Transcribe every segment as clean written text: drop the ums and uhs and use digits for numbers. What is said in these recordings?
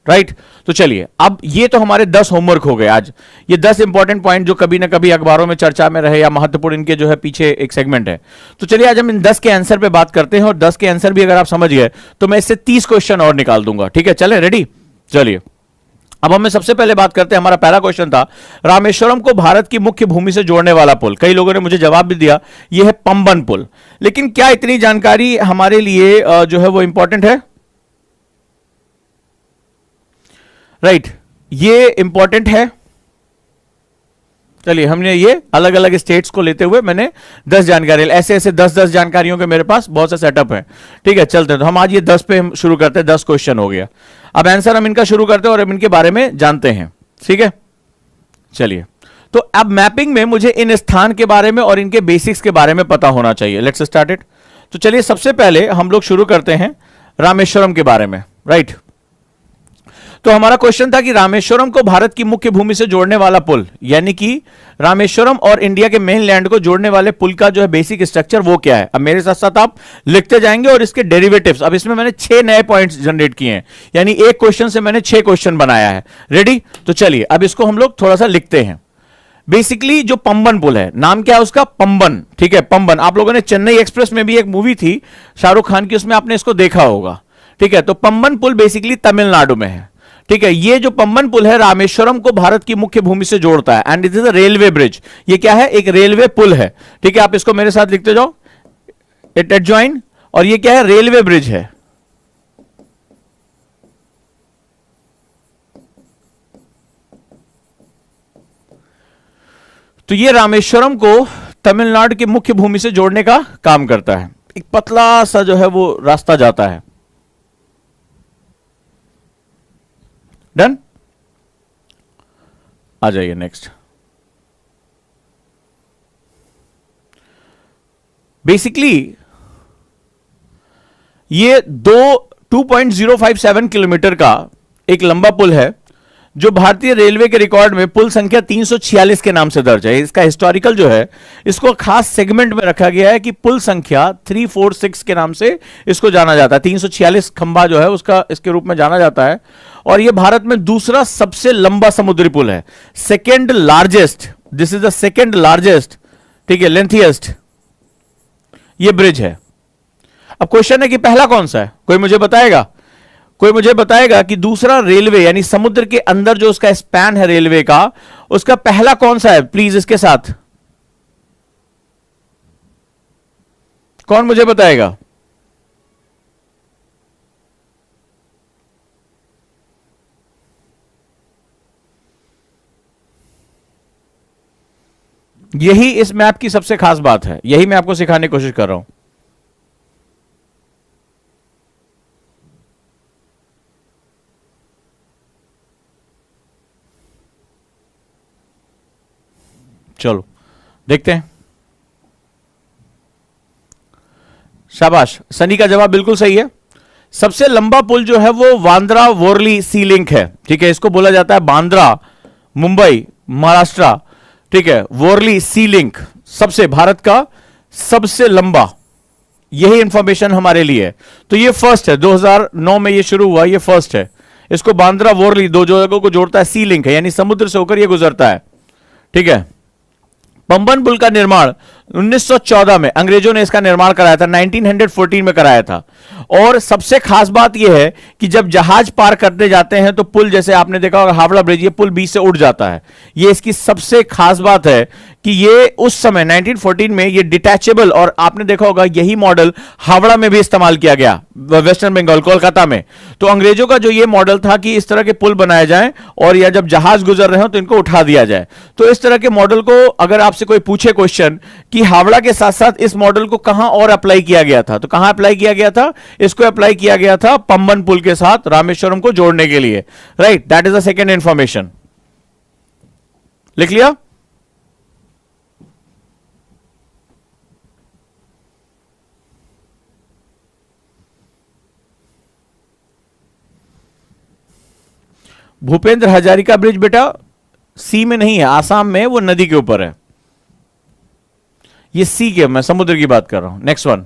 Right तो चलिए, अब ये तो हमारे 10 होमवर्क हो गए आज। ये 10 इंपॉर्टेंट पॉइंट जो कभी ना कभी अखबारों में चर्चा में रहे या महत्वपूर्ण इनके जो है पीछे एक सेगमेंट है। तो चलिए आज हम इन 10 के आंसर पे बात करते हैं, और 10 के आंसर भी अगर आप समझ गए तो मैं इससे 30 क्वेश्चन और निकाल दूंगा। ठीक है, चले रेडी। चलिए अब हमें सबसे पहले बात करते हैं, हमारा पहला क्वेश्चन था रामेश्वरम को भारत की मुख्य भूमि से जोड़ने वाला पुल। कई लोगों ने मुझे जवाब भी दिया यह है पंबन पुल। लेकिन क्या इतनी जानकारी हमारे लिए जो है वो इंपॉर्टेंट है? राइट ये इंपॉर्टेंट है। चलिए हमने ये अलग अलग स्टेट्स को लेते हुए मैंने 10 जानकारी, ऐसे ऐसे 10-10 जानकारियों के मेरे पास बहुत से सेटअप है। ठीक है चलते हैं, तो हम आज ये 10 पे हम शुरू करते हैं। 10 क्वेश्चन हो गया, अब आंसर हम इनका शुरू करते हैं और अब इनके बारे में जानते हैं। ठीक है चलिए, तो अब मैपिंग में मुझे इन स्थान के बारे में और इनके बेसिक्स के बारे में पता होना चाहिए। Let's start it. तो चलिए सबसे पहले हम लोग शुरू करते हैं रामेश्वरम के बारे में। राइट तो हमारा क्वेश्चन था कि रामेश्वरम को भारत की मुख्य भूमि से जोड़ने वाला पुल, यानी कि रामेश्वरम और इंडिया के मेन लैंड को जोड़ने वाले पुल का जो है बेसिक स्ट्रक्चर वो क्या है। अब मेरे साथ साथ आप लिखते जाएंगे और इसके डेरिवेटिव्स। अब इसमें मैंने 6 नए पॉइंट्स जनरेट किए हैं, यानी एक क्वेश्चन से मैंने 6 क्वेश्चन बनाया है। रेडी? तो चलिए अब इसको हम लोग थोड़ा सा लिखते हैं। बेसिकली जो पंबन पुल है, नाम क्या है उसका? पंबन। ठीक है पंबन। आप लोगों ने चेन्नई एक्सप्रेस में भी एक मूवी थी शाहरुख खान की, उसमें आपने इसको देखा होगा। ठीक है, तो पंबन पुल बेसिकली तमिलनाडु में है। ठीक है, ये जो पंबन पुल है रामेश्वरम को भारत की मुख्य भूमि से जोड़ता है, and it is a railway bridge. ये क्या है? एक रेलवे पुल है। ठीक है, आप इसको मेरे साथ लिखते जाओ, इट एडजॉइन, और ये क्या है? रेलवे ब्रिज है। तो ये रामेश्वरम को तमिलनाडु की मुख्य भूमि से जोड़ने का काम करता है। एक पतला सा जो है वो रास्ता जाता है। डन? आ जाइए नेक्स्ट। बेसिकली ये 2.057 किलोमीटर का एक लंबा पुल है जो भारतीय रेलवे के रिकॉर्ड में पुल संख्या 346 के नाम से दर्ज है। इसका हिस्टोरिकल जो है इसको खास सेगमेंट में रखा गया है कि पुल संख्या 346 के नाम से इसको जाना जाता है। 346 खंबा जो है उसका इसके रूप में जाना जाता है, और यह भारत में दूसरा सबसे लंबा समुद्री पुल है। Second largest, this is the second largest, ठीक है, लेंथिएस्ट ये ब्रिज है। अब क्वेश्चन है कि पहला कौन सा है? कोई मुझे बताएगा? कोई मुझे बताएगा कि दूसरा रेलवे यानी समुद्र के अंदर जो उसका स्पैन है रेलवे का, उसका पहला कौन सा है? प्लीज इसके साथ कौन मुझे बताएगा? यही इस मैप की सबसे खास बात है, यही मैं आपको सिखाने की कोशिश कर रहा हूं। चलो देखते हैं। शाबाश, सनी का जवाब बिल्कुल सही है। सबसे लंबा पुल जो है वो बांद्रा वोरली सी लिंक है। ठीक है, इसको बोला जाता है बांद्रा मुंबई महाराष्ट्र, ठीक है, वोरली सी लिंक सबसे भारत का सबसे लंबा, यही इंफॉर्मेशन हमारे लिए है। तो ये फर्स्ट है, 2009 में ये शुरू हुआ, ये फर्स्ट है। इसको बांद्रा वोरली दो जगहों को जोड़ता है, सी लिंक है, यानी समुद्र से होकर ये गुजरता है। ठीक है, पंबन पुल का निर्माण 1914 में अंग्रेजों ने इसका निर्माण कराया था, 1914 में कराया था। और सबसे खास बात यह है कि जब जहाज पार करते जाते हैं तो पुल, जैसे आपने देखा होगा हावड़ा ब्रिज, ये पुल बीच से उड़ जाता है। ये इसकी सबसे खास बात है कि ये उस समय 1914 में ये डिटैचेबल, और आपने देखा होगा यही मॉडल हावड़ा में भी इस्तेमाल किया गया, वेस्टर्न बंगाल कोलकाता में। तो अंग्रेजों का जो ये मॉडल था कि इस तरह के पुल बनाए जाएं और या जब जहाज गुजर रहे हो तो इनको उठा दिया जाए। तो इस तरह के मॉडल को अगर आपसे कोई पूछे क्वेश्चन कि हावड़ा के साथ साथ इस मॉडल को कहां और अप्लाई किया गया था, तो कहां अप्लाई किया गया था? इसको अप्लाई किया गया था पंबन पुल के साथ रामेश्वरम को जोड़ने के लिए। Right, that is the second information. लिख लिया? भूपेंद्र हजारिका ब्रिज बेटा सी में नहीं है, आसाम में, वो नदी के ऊपर है। ये सी के, मैं समुद्र की बात कर रहा हूं। नेक्स्ट वन,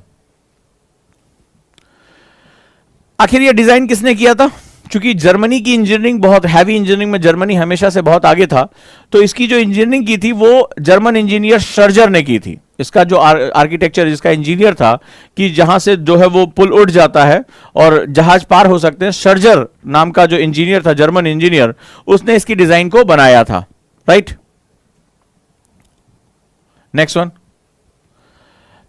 आखिर ये डिजाइन किसने किया था? चूंकि जर्मनी की इंजीनियरिंग बहुत हैवी इंजीनियरिंग में जर्मनी हमेशा से बहुत आगे था, तो इसकी जो इंजीनियरिंग की थी वो जर्मन इंजीनियर सर्जर ने की थी। इसका जो आर्किटेक्चर, इसका इंजीनियर था कि जहां से जो है वो पुल उठ जाता है और जहाज पार हो सकते हैं, सर्जर नाम का जो इंजीनियर था, जर्मन इंजीनियर, उसने इसकी डिजाइन को बनाया था। Right, next one.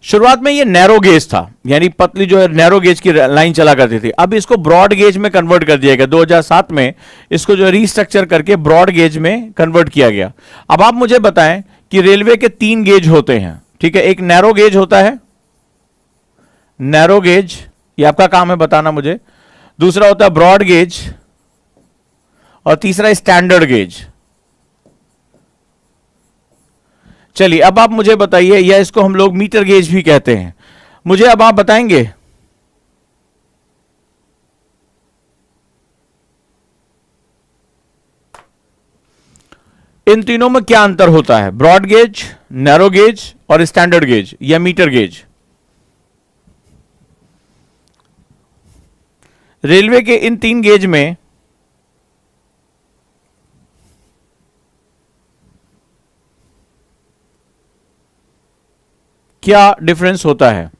शुरुआत में ये नैरो गेज था, यानी पतली जो है नैरो गेज की लाइन चला करती थी। अब इसको ब्रॉड गेज में कन्वर्ट कर दिया गया 2007 में, इसको जो रीस्ट्रक्चर करके ब्रॉड गेज में कन्वर्ट किया गया। अब आप मुझे बताएं कि रेलवे के 3 गेज होते हैं, ठीक है। एक नैरो गेज होता है, नैरो गेज, ये आपका काम है बताना मुझे। दूसरा होता है ब्रॉड गेज, और तीसरा स्टैंडर्ड गेज। चलिए अब आप मुझे बताइए, या इसको हम लोग मीटर गेज भी कहते हैं, मुझे अब आप बताएंगे इन तीनों में क्या अंतर होता है, ब्रॉड गेज, नैरो गेज और स्टैंडर्ड गेज या मीटर गेज। रेलवे के इन 3 गेज में क्या डिफरेंस होता है?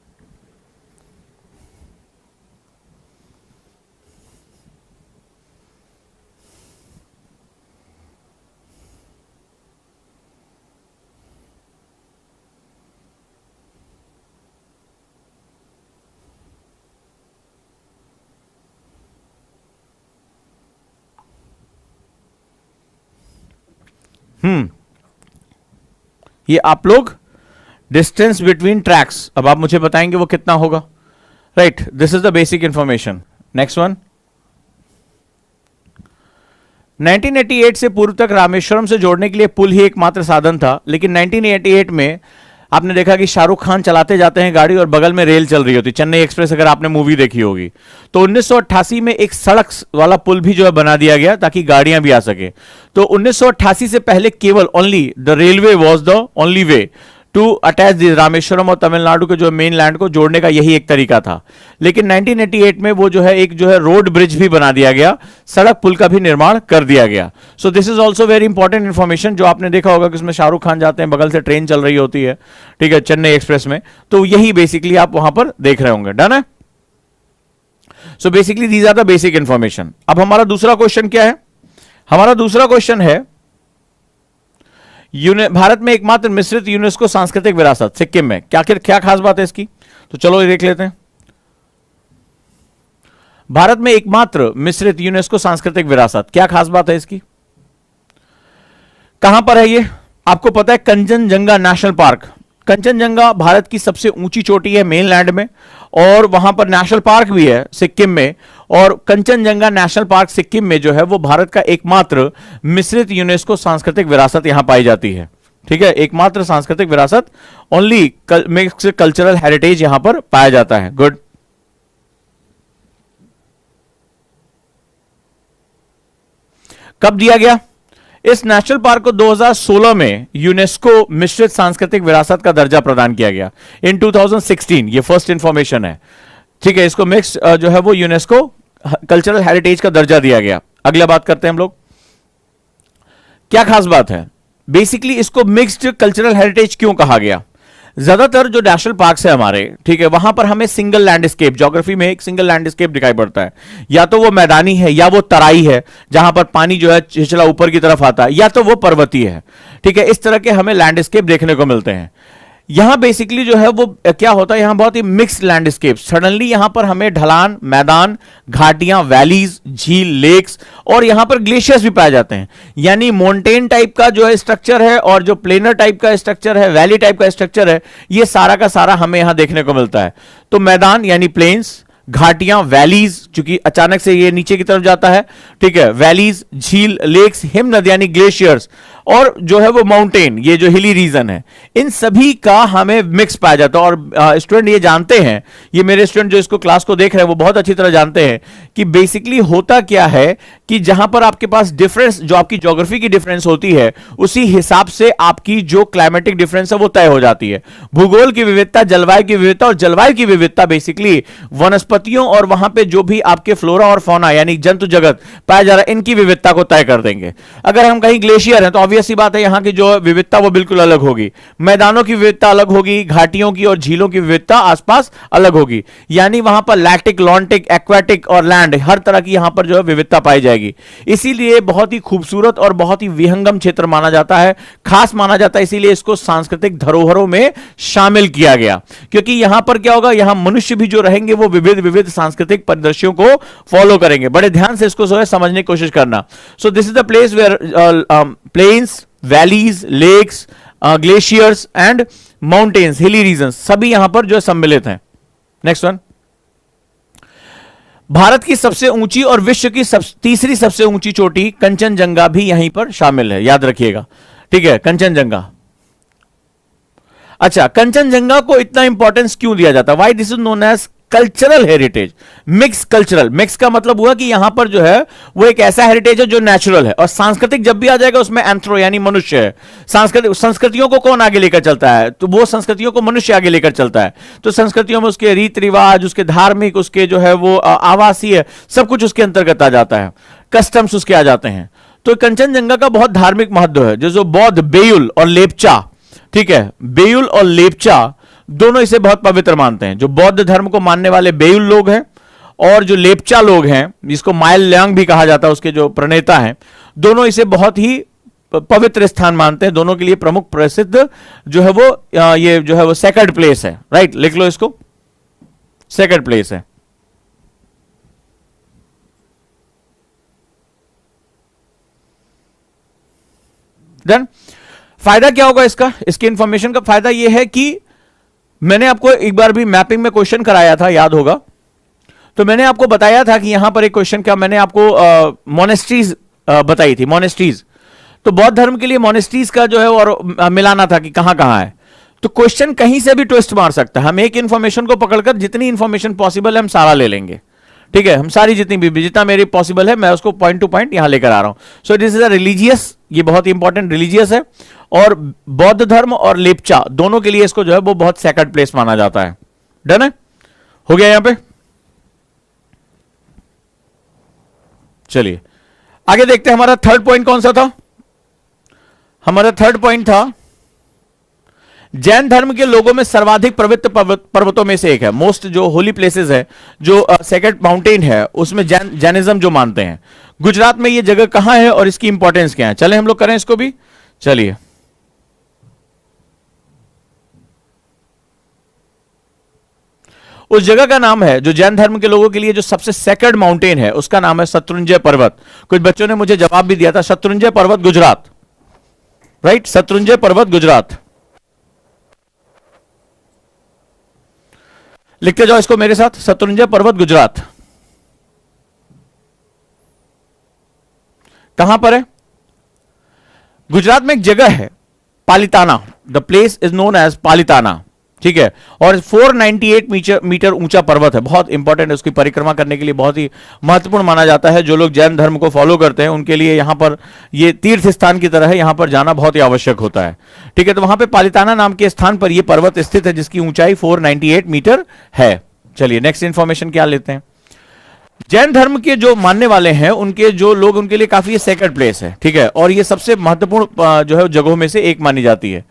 ये आप लोग डिस्टेंस बिटवीन ट्रैक्स, अब आप मुझे बताएंगे वो कितना होगा। Right, this is the basic information. Next one. 1988 से पूर्व तक रामेश्वरम से जोड़ने के लिए पुल ही एकमात्र साधन था, लेकिन 1988 में आपने देखा कि शाहरुख खान चलाते जाते हैं गाड़ी और बगल में रेल चल रही होती, चेन्नई एक्सप्रेस, अगर आपने मूवी देखी होगी। तो 1988 में एक सड़क वाला पुल भी जो है बना दिया गया ताकि गाड़ियां भी आ सके। तो 1988 से पहले केवल only the railway was the only way to attach the Rameswaram और तमिलनाडु के जो मेन लैंड को जोड़ने का यही एक तरीका था। लेकिन 1988 में वो जो है एक जो है रोड ब्रिज भी बना दिया गया, सड़क पुल का भी निर्माण कर दिया गया। सो this is also very important information, जो आपने देखा होगा कि उसमें शाहरुख खान जाते हैं, बगल से ट्रेन चल रही होती है, ठीक है, चेन्नई एक्सप्रेस में। तो यही बेसिकली आप वहां पर देख रहे होंगे। डन है। So basically these are the basic information. अब हमारा दूसरा क्वेश्चन क्या है? हमारा दूसरा क्वेश्चन है, भारत में एकमात्र मिश्रित यूनेस्को सांस्कृतिक विरासत सिक्किम में, क्या खास बात है इसकी? तो चलो ये देख लेते हैं। भारत में एकमात्र मिश्रित यूनेस्को सांस्कृतिक विरासत, क्या खास बात है इसकी? कहां पर है ये? आपको पता है कंचनजंगा नेशनल पार्क। कंचनजंगा भारत की सबसे ऊंची चोटी है मेनलैंड में, और वहां पर नेशनल पार्क भी है सिक्किम में। और कंचनजंगा नेशनल पार्क सिक्किम में जो है वो भारत का एकमात्र मिश्रित यूनेस्को सांस्कृतिक विरासत यहां पाई जाती है। ठीक है, एकमात्र सांस्कृतिक विरासत, ओनली मिक्स्ड कल्चरल हेरिटेज यहां पर पाया जाता है। गुड। कब दिया गया? इस नेशनल पार्क को 2016 में यूनेस्को मिश्रित सांस्कृतिक विरासत का दर्जा प्रदान किया गया इन 2016। ये फर्स्ट इंफॉर्मेशन है, ठीक है। इसको मिक्स्ड जो है वो यूनेस्को कल्चरल हेरिटेज का दर्जा दिया गया। अगला बात करते हैं हम लोग, क्या खास बात है? बेसिकली इसको मिक्स्ड कल्चरल हेरिटेज क्यों कहा गया? ज्यादातर जो नेशनल पार्क है हमारे, ठीक है, वहां पर हमें सिंगल लैंडस्केप, ज्योग्राफी में एक सिंगल लैंडस्केप दिखाई पड़ता है। या तो वो मैदानी है, या वो तराई है जहां पर पानी जो है छिछला ऊपर की तरफ आता है, या तो वो पर्वतीय है। ठीक है, इस तरह के हमें लैंडस्केप देखने को मिलते हैं। यहां बेसिकली जो है वो क्या होता है, यहां बहुत ही मिक्स्ड लैंडस्केप। सडनली यहां पर हमें ढलान, मैदान, घाटियां, वैलीज, झील, लेक्स और यहां पर ग्लेशियर्स भी पाए जाते हैं। यानी माउंटेन टाइप का जो है स्ट्रक्चर है, और जो प्लेनर टाइप का स्ट्रक्चर है, वैली टाइप का स्ट्रक्चर है, ये सारा का सारा हमें यहां देखने को मिलता है। तो मैदान यानी प्लेन्स, घाटियां, वैलीज, चूंकि अचानक से ये नीचे की तरफ जाता है, ठीक है, वैलीज, झील, लेक्स, हिम नदी यानी ग्लेशियर्स, और जो है वो माउंटेन, ये जो हिली रीजन है, इन सभी का हमें मिक्स पाया जाता है। और स्टूडेंट ये जानते हैं, ये मेरे स्टूडेंट जो इसको क्लास को देख रहे हैं वो बहुत अच्छी तरह जानते हैं कि बेसिकली होता क्या है कि जहां पर आपके पास डिफरेंस, जो आपकी ज्योग्राफी की डिफरेंस होती है, उसी हिसाब से आपकी जो क्लाइमेटिक डिफरेंस है वो तय हो जाती है। भूगोल की विविधता, जलवायु की विविधता, और जलवायु की विविधता बेसिकली वनस्पतियों और वहां पे जो भी आपके फ्लोरा और फौना यानी जंतु जगत पाया जा रहा है, इनकी विविधता को तय कर देंगे। अगर हम कहीं ग्लेशियर है तो ऑब्वियस सी बात है यहां की जो विविधता वो बिल्कुल अलग होगी, मैदानों की विविधता अलग होगी, घाटियों की और झीलों की विविधता आसपास अलग होगी। यानी वहां पर लैक्टिक, लॉन्टिक, एक्वाटिक और लैंड, हर तरह की यहां पर जो है विविधता पाई जाएगी। इसीलिए बहुत ही खूबसूरत और बहुत ही विहंगम क्षेत्र माना जाता है, खास माना जाता है, इसीलिए इसको सांस्कृतिक धरोहरों में शामिल किया गया। क्योंकि यहां पर क्या होगा, यहां मनुष्य भी जो रहेंगे वो विविध विविध सांस्कृतिक परिदृश्यों को फॉलो करेंगे। बड़े ध्यान से इसको जो है समझने की कोशिश करना। So this is the place where plains, valleys, lakes, glaciers and mountains, hilly region सभी यहां पर जो है सम्मिलित हैं। नेक्स्ट वन, भारत की सबसे ऊंची और विश्व की तीसरी सबसे ऊंची चोटी कंचनजंगा भी यहीं पर शामिल है, याद रखिएगा। ठीक है, कंचनजंगा। अच्छा, कंचनजंगा को इतना इंपॉर्टेंस क्यों दिया जाता है? Why this is known as cultural heritage, mix cultural. Mix का मतलब हुआ कि यहां पर जो है वो एक ऐसा हेरिटेज है जो नेचुरल है, और सांस्कृतिक जब भी आ जाएगा उसमें एंथ्रो यानी मनुष्य है। सांस्कृतिक संस्कृतियों को कौन आगे लेकर चलता है? तो वो संस्कृतियों को मनुष्य आगे लेकर चलता है। तो संस्कृतियों में उसके रीति रिवाज, उसके धार्मिक, उसके जो है वो आवासीय, सब कुछ उसके अंतर्गत आ जाता है, कस्टम्स उसके आ जाते हैं। तो कंचनजंगा का बहुत धार्मिक महत्व है। जो बौद्ध, बेयुल और लेपचा, ठीक है, बेयुल और लेपचा दोनों इसे बहुत पवित्र मानते हैं। जो बौद्ध धर्म को मानने वाले बेयुल लोग हैं और जो लेपचा लोग हैं, जिसको मायल ल्यांग भी कहा जाता है, उसके जो प्रणेता हैं, दोनों इसे बहुत ही पवित्र स्थान मानते हैं। दोनों के लिए प्रमुख प्रसिद्ध जो है वो ये जो है वो सेक्रेड प्लेस है। राइट, लिख लो इसको, सेक्रेड प्लेस है। देन फायदा क्या होगा इसका, इसकी इंफॉर्मेशन का फायदा यह है कि मैंने आपको एक बार भी मैपिंग में क्वेश्चन कराया था, याद होगा। तो मैंने आपको बताया था कि यहां पर एक क्वेश्चन क्या, मैंने आपको मोनेस्ट्रीज बताई थी, मोनेस्ट्रीज। तो बौद्ध धर्म के लिए मोनेस्ट्रीज का जो है और मिलाना था कि कहां कहां है। तो क्वेश्चन कहीं से भी ट्विस्ट मार सकता है। हम एक इंफॉर्मेशन को पकड़कर जितनी इंफॉर्मेशन पॉसिबल है हम सारा ले लेंगे। ठीक है, हम सारी जितना मेरी पॉसिबल है मैं उसको पॉइंट टू पॉइंट यहां लेकर आ रहा हूं। सो दिस इज अ रिलीजियस, ये बहुत ही इंपॉर्टेंट रिलीजियस है, और बौद्ध धर्म और लेपचा दोनों के लिए इसको जो है वो बहुत सेक्रेड प्लेस माना जाता है। डन है, हो गया यहां पे। चलिए आगे देखते हैं, हमारा थर्ड पॉइंट कौन सा था? हमारा थर्ड पॉइंट था जैन धर्म के लोगों में सर्वाधिक पवित्र पर्वतों में से एक है। मोस्ट जो होली प्लेसेस है, जो सेक्रेड माउंटेन है, उसमें जैनिज्म जो मानते हैं। गुजरात में ये जगह कहां है और इसकी इंपॉर्टेंस क्या है? चले हम लोग करें इसको भी। चलिए, उस जगह का नाम है जो जैन धर्म के लोगों के लिए जो सबसे सेक्रेड माउंटेन है, उसका नाम है शत्रुंजय पर्वत। कुछ बच्चों ने मुझे जवाब भी दिया था, शत्रुंजय पर्वत गुजरात। राइट, शत्रुंजय पर्वत गुजरात। लिखते जाओ इसको मेरे साथ, शत्रुंजय पर्वत गुजरात। कहां पर है? गुजरात में एक जगह है Palitana, the place is known as Palitana. ठीक है, और 498 मीटर ऊंचा पर्वत है, बहुत इंपॉर्टेंट है। उसकी परिक्रमा करने के लिए बहुत ही महत्वपूर्ण माना जाता है। जो लोग जैन धर्म को फॉलो करते हैं उनके लिए यहां पर ये तीर्थ स्थान की तरह है, यहां पर जाना बहुत ही आवश्यक होता है। ठीक है, तो वहां पे पालिताना नाम के स्थान पर यह पर्वत स्थित है, जिसकी ऊंचाई 498 मीटर है। चलिए नेक्स्ट इंफॉर्मेशन क्या लेते हैं। जैन धर्म के जो मानने वाले हैं, उनके जो लोग, उनके लिए काफी सेक्रेड प्लेस है। ठीक है, और ये सबसे महत्वपूर्ण जो है जगहों में से एक मानी जाती है।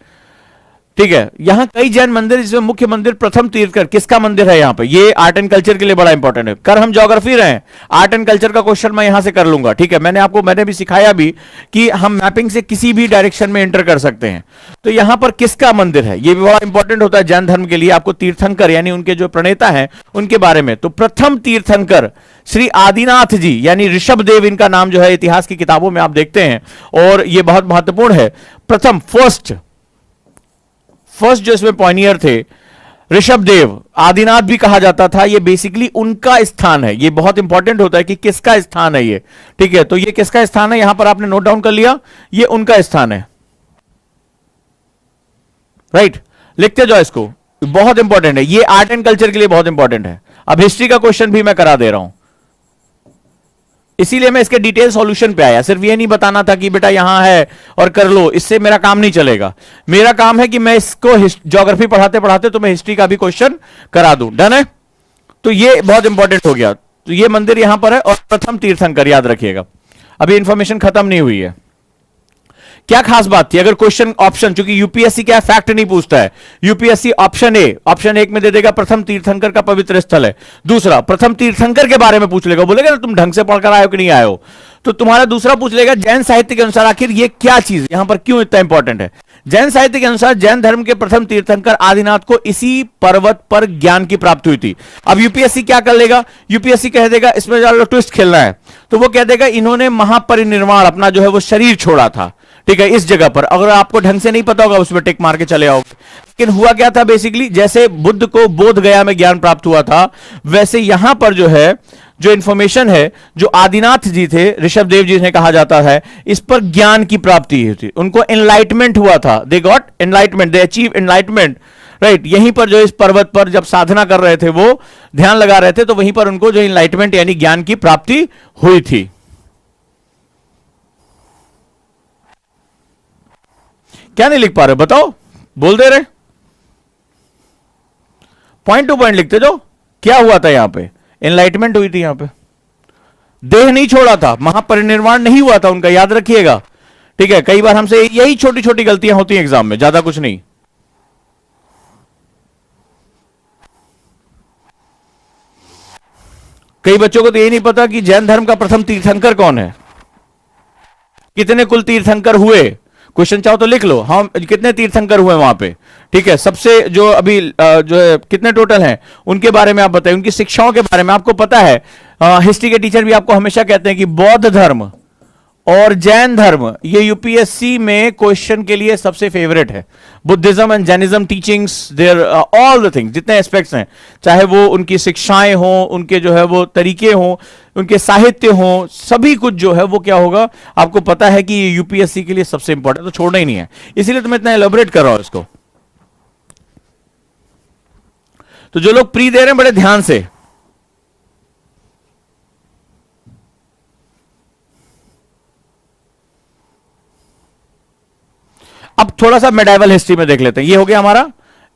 ठीक है, यहां कई जैन मंदिर, जिसमें मुख्य मंदिर प्रथम तीर्थकर, किसका मंदिर है यहां पे? ये आर्ट एंड कल्चर के लिए बड़ा इंपॉर्टेंट है। कर हम ज्योग्राफी रहे हैं, आर्ट एंड कल्चर का क्वेश्चन मैं यहां से कर लूंगा। ठीक है, मैंने भी सिखाया भी कि हम मैपिंग से किसी भी डायरेक्शन में एंटर कर सकते हैं। तो यहां पर किसका मंदिर है, ये भी बड़ा इंपॉर्टेंट होता है जैन धर्म के लिए। आपको तीर्थंकर यानी उनके जो प्रणेता हैं उनके बारे में, तो प्रथम तीर्थंकर श्री आदिनाथ जी यानी ऋषभ देव, इनका नाम जो है इतिहास की किताबों में आप देखते हैं, और यह बहुत महत्वपूर्ण है। प्रथम, फर्स्ट जो इसमें पॉइनियर थे, ऋषभ देव आदिनाथ भी कहा जाता था, ये बेसिकली उनका स्थान है। ये बहुत इंपॉर्टेंट होता है कि किसका स्थान है ये, ठीक है। तो ये किसका स्थान है, यहां पर आपने नोट डाउन कर लिया, ये उनका स्थान है, राइट। लिखते जाओ इसको, बहुत इंपॉर्टेंट है ये, आर्ट एंड कल्चर के लिए बहुत इंपॉर्टेंट है। अब हिस्ट्री का क्वेश्चन भी मैं करा दे रहा हूं, इसीलिए मैं इसके डिटेल सॉल्यूशन पे आया। सिर्फ ये नहीं बताना था कि बेटा यहां है और कर लो, इससे मेरा काम नहीं चलेगा। मेरा काम है कि मैं इसको ज्योग्राफी पढ़ाते पढ़ाते तो मैं हिस्ट्री का भी क्वेश्चन करा दूं। डन है, तो ये बहुत इंपॉर्टेंट हो गया। तो ये मंदिर यहां पर है और प्रथम तीर्थंकर, याद रखिएगा। अभी इंफॉर्मेशन खत्म नहीं हुई है। क्या खास बात थी, अगर क्वेश्चन ऑप्शन, चूंकि यूपीएससी क्या फैक्ट नहीं पूछता है, यूपीएससी ऑप्शन एक में दे देगा प्रथम तीर्थंकर का पवित्र स्थल है। दूसरा, प्रथम तीर्थंकर के बारे में पूछ लेगा, बोलेगा ना तुम ढंग से पढ़कर आए हो कि नहीं आए हो। तो तुम्हारा दूसरा पूछ लेगा जैन साहित्य के अनुसार आखिर ये क्या चीज यहां पर क्यों इतना इंपॉर्टेंट है। जैन साहित्य के अनुसार जैन धर्म के प्रथम तीर्थंकर आदिनाथ को इसी पर्वत पर ज्ञान की प्राप्ति हुई थी। अब यूपीएससी क्या कर लेगा, यूपीएससी कह देगा, इसमें ज्यादा ट्विस्ट खेलना है, तो वो कह देगा इन्होंने महापरिनिर्वाण अपना जो है वो शरीर छोड़ा था, ठीक है, इस जगह पर। अगर आपको ढंग से नहीं पता होगा उसमें टिक मार के चले आओगे। लेकिन हुआ क्या था बेसिकली, जैसे बुद्ध को बोध गया में ज्ञान प्राप्त हुआ था, वैसे यहां पर जो है जो इंफॉर्मेशन है, जो आदिनाथ जी थे, ऋषभ देव जी ने कहा जाता है, इस पर ज्ञान की प्राप्ति हुई थी, उनको एनलाइटमेंट हुआ था। They got enlightenment, they achieve enlightenment, right. यहीं पर जो इस पर्वत पर जब साधना कर रहे थे, वो ध्यान लगा रहे थे, तो वहीं पर उनको जो एनलाइटमेंट यानी ज्ञान की प्राप्ति हुई थी। क्या नहीं लिख पा रहे बताओ, बोल दे रहे, पॉइंट टू पॉइंट लिखते जो। क्या हुआ था यहां पे, एनलाइटमेंट हुई थी यहां पे, देह नहीं छोड़ा था, महापरिनिर्वाण नहीं हुआ था उनका, याद रखिएगा, ठीक है। कई बार हमसे यही छोटी छोटी गलतियां होती हैं एग्जाम में, ज्यादा कुछ नहीं। कई बच्चों को तो यही नहीं पता कि जैन धर्म का प्रथम तीर्थंकर कौन है, कितने कुल तीर्थंकर हुए। क्वेश्चन चाहो तो लिख लो, हम कितने तीर्थंकर हुए वहां पे, ठीक है। सबसे जो अभी जो है कितने टोटल हैं उनके बारे में आप बताइए, उनकी शिक्षाओं के बारे में आपको पता है। हिस्ट्री के टीचर भी आपको हमेशा कहते हैं कि बौद्ध धर्म और जैन धर्म ये यूपीएससी में क्वेश्चन के लिए सबसे फेवरेट है। Buddhism and Jainism teachings, there all the things, जितने एस्पेक्ट्स हैं, चाहे वो उनकी शिक्षाएं हों, उनके जो है वो तरीके हों, उनके साहित्य हों, सभी कुछ जो है वो क्या होगा, आपको पता है कि ये यूपीएससी के लिए सबसे इंपॉर्टेंट, तो छोड़ना ही नहीं है। इसीलिए तो मैं इतना एलोबरेट कर रहा हूं इसको। तो जो लोग प्री दे रहे हैं बड़े ध्यान से, अब थोड़ा सा मेडाइवल हिस्ट्री में देख लेते हैं। ये हो गया हमारा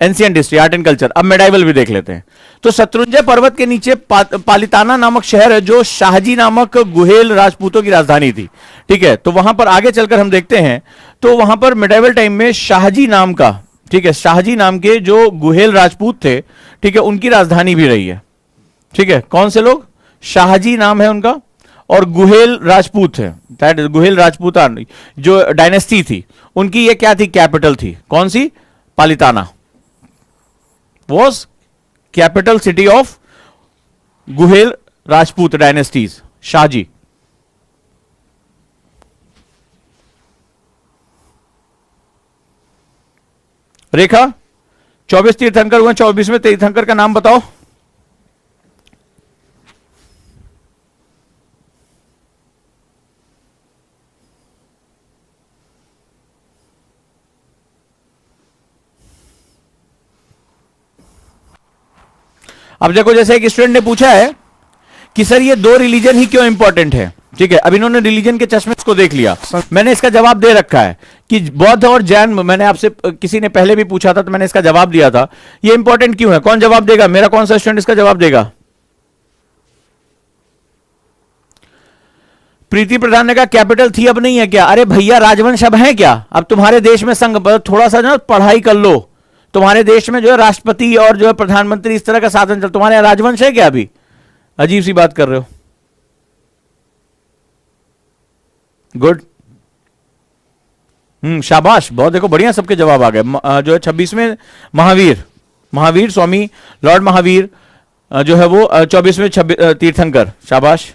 ancient history, art and culture. अब मेडाइवल भी देख लेते हैं। तो शत्रुंजय पर्वत के नीचे पालिताना नामक शहर है, जो शाहजी नामक गुहेल राजपूतों की राजधानी थी, ठीक है। तो वहां पर आगे चलकर हम देखते हैं, तो वहां पर मेडाइवल टाइम में शाहजी नाम का, ठीक है, शाहजी नाम के जो गुहेल राजपूत थे, ठीक है, उनकी राजधानी भी रही है, ठीक है। कौन से लोग, शाहजी नाम है उनका, और गुहेल राजपूत है, दैट इज गुहेल राजपूतान जो डायनेस्टी थी, उनकी ये क्या थी, कैपिटल थी, कौन सी, Palitana was capital city of Guhil Rajput dynasties, Shahji. Rekha, 24 तीर्थंकर हुए, 24वें तीर्थंकर का नाम बताओ। अब देखो, जैसे एक स्टूडेंट ने पूछा है कि सर ये दो रिलीजन ही क्यों इंपॉर्टेंट है, ठीक है। अब इन्होंने रिलीजन के चश्मे को देख लिया, मैंने इसका जवाब दे रखा है कि बौद्ध और जैन, मैंने आपसे किसी ने पहले भी पूछा था तो मैंने इसका जवाब दिया था। ये इंपॉर्टेंट क्यों है, कौन जवाब देगा, मेरा कौन सा स्टूडेंट इसका जवाब देगा। प्रीति प्रधान ने कहा कैपिटल थी, अब नहीं है क्या। अरे भैया, राजवंश अब है क्या, अब तुम्हारे देश में संघ, थोड़ा सा ना पढ़ाई कर लो, तुम्हारे देश में जो है राष्ट्रपति और जो है प्रधानमंत्री इस तरह का साधन चल, तुम्हारे यहां राजवंश है क्या अभी, अजीब सी बात कर रहे हो। गुड, शाबाश, बहुत, देखो बढ़िया, सबके जवाब आ गए। जो है 26वें महावीर स्वामी लॉर्ड महावीर जो है वो 24वें तीर्थंकर, शाबाश।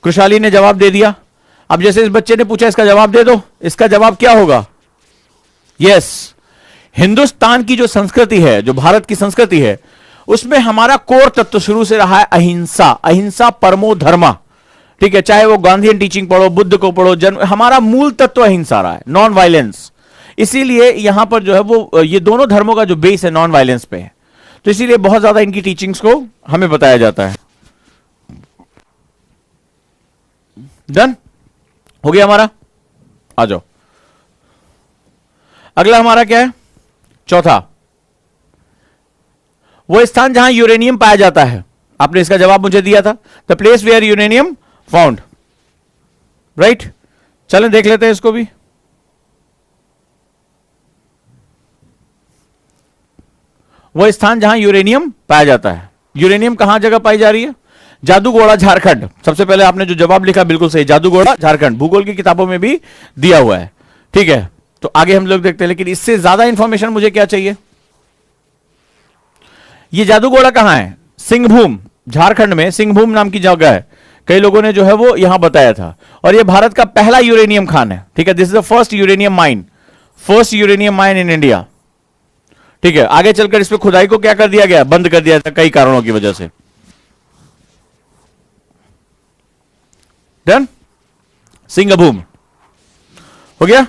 कृशाली ने जवाब दे दिया। अब जैसे इस बच्चे ने पूछा, इसका जवाब दे दो, इसका जवाब क्या होगा, यस, हिंदुस्तान की जो संस्कृति है, जो भारत की संस्कृति है, उसमें हमारा कोर तत्व शुरू से रहा है अहिंसा। अहिंसा परमो धर्मा, ठीक है। चाहे वो गांधीयन टीचिंग पढ़ो, बुद्ध को पढ़ो, हमारा मूल तत्व अहिंसा रहा है, नॉन वायलेंस। इसीलिए यहां पर जो है वो ये दोनों धर्मों का जो बेस है नॉन वायलेंस पे है, तो इसीलिए बहुत ज्यादा इनकी टीचिंग्स को हमें बताया जाता है। डन हो गया हमारा। आ जाओ, अगला हमारा क्या है? चौथा, वो स्थान जहां यूरेनियम पाया जाता है। आपने इसका जवाब मुझे दिया था, the place where uranium found, right. चलें देख लेते हैं इसको भी। वो स्थान जहां यूरेनियम पाया जाता है। यूरेनियम कहां जगह पाई जा रही है? जादूगोड़ा, झारखंड। सबसे पहले आपने जो जवाब लिखा बिल्कुल सही, जादूगोड़ा, झारखंड। भूगोल की किताबों में भी दिया हुआ है, ठीक है। तो आगे हम लोग देखते हैं, लेकिन इससे ज्यादा इंफॉर्मेशन मुझे क्या चाहिए? ये जादूगोड़ा कहां है? सिंहभूम, झारखंड में सिंहभूम नाम की जगह है। कई लोगों ने जो है वो यहां बताया था। और ये भारत का पहला यूरेनियम खान है, ठीक है। This is the first uranium mine, first uranium mine in India, ठीक है। आगे चलकर इस पे खुदाई को क्या कर दिया गया? बंद कर दिया था कई कारणों की वजह से। डन, सिंहभूम हो गया।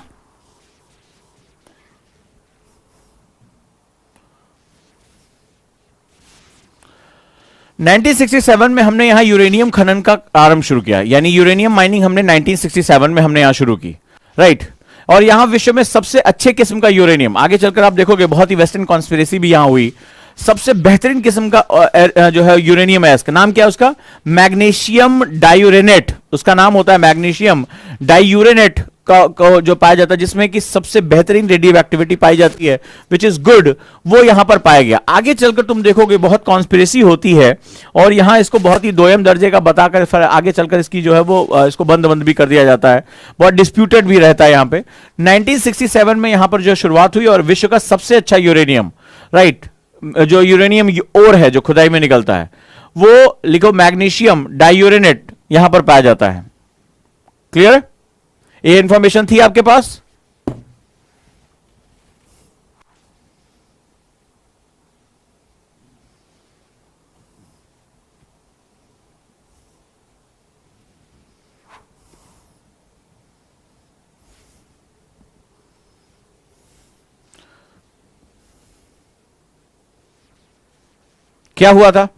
नाइनटीन 1967 में हमने यहां यूरेनियम खनन का आरंभ शुरू किया, यानी यूरेनियम माइनिंग हमने 1967 में हमने यहां शुरू की, राइट। और यहां विश्व में सबसे अच्छे किस्म का यूरेनियम, आगे चलकर आप देखोगे बहुत ही वेस्टर्न कॉन्स्पिरेसी भी यहां हुई, सबसे बेहतरीन किस्म का जो है यूरेनियम है। इसका नाम क्या है? उसका मैग्नीशियम डायूरेनेट, उसका नाम होता है मैग्नीशियम डायूरेनेट का जो पाया जाता है, जिसमें कि सबसे बेहतरीन रेडियो एक्टिविटी पाई जाती है, विच इज गुड, वो यहां पर पाया गया। आगे चलकर तुम देखोगे बहुत कॉन्स्पिरेसी होती है, और यहां इसको बहुत ही दोयम दर्जे का बताकर फिर आगे चलकर इसकी जो है वो इसको बंद भी कर दिया जाता है, बहुत डिस्प्यूटेड भी रहता है यहां पे। 1967 में यहां पर जो शुरुआत हुई, और विश्व का सबसे अच्छा यूरेनियम, राइट, जो यूरेनियम ओर है जो खुदाई में निकलता है, वो लिखो मैग्नीशियम डायूरेनेट, यहां पर पाया जाता है। क्लियर? ये इंफॉर्मेशन थी आपके पास? क्या हुआ था?